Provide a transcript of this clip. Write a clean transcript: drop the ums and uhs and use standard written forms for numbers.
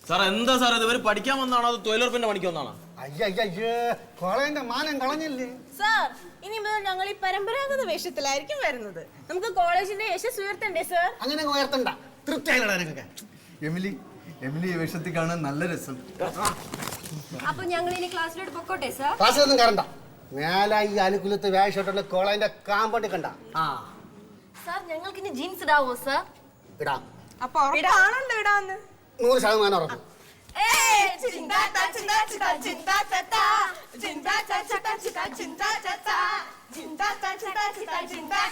Sir എന്താ sir ഇത്? ഇവര് പഠിക്കാൻ വന്നാണോ അത് തൊഴിലുറപ്പിന്റെ പണിക്ക് വന്നാണോ? അയ്യയ്യേ, കോളേജിന്റെ മാനം കളഞ്ഞില്ലേ സാർ? ഇനി മുതൽ ഞങ്ങൾ ഈ പരമ്പരാഗത വേഷത്തിലായിരിക്കും വരുന്നത്. നമുക്ക് കോളേജിന്റെ യശസ് ഉയർത്തണ്ടേ സാർ? അങ്ങനെ ഉയർത്തണ്ട, തൃപ്തിയായില്ലടാ നിനക്കൊക്കെ. എമിലി ഈ വേഷത്തിൽ കാണാൻ നല്ല രസം. അപ്പൊ ഞങ്ങൾ ഇനി ക്ലാസ്സിലോട്ട് പൊക്കോട്ടെ സാർ? ക്ലാസ്സിലൊന്നും കയറണ്ട. മേല ഈ അനുകൂലത്ത് വേഷോട്ടുള്ള കോളേജിന്റെ കാമ്പൗണ്ട് കണ്ട. സാർ ഞങ്ങൾക്ക് ഇനി ജീൻസ് ഇടാവോ സാർ? ഇടാം. അപ്പൊ ഇടാണല്ലോ ഇടാന്ന്. 100% ഉറപ്പ്. ചിന്താ ചിന്താ ചിന്താ ചിന്താ ചിന്താ ചിന്താ ചിന്താ ചിന്താ ചിന്താ ചിന്താ ചിന്താ ചിന്താ ചിന്താ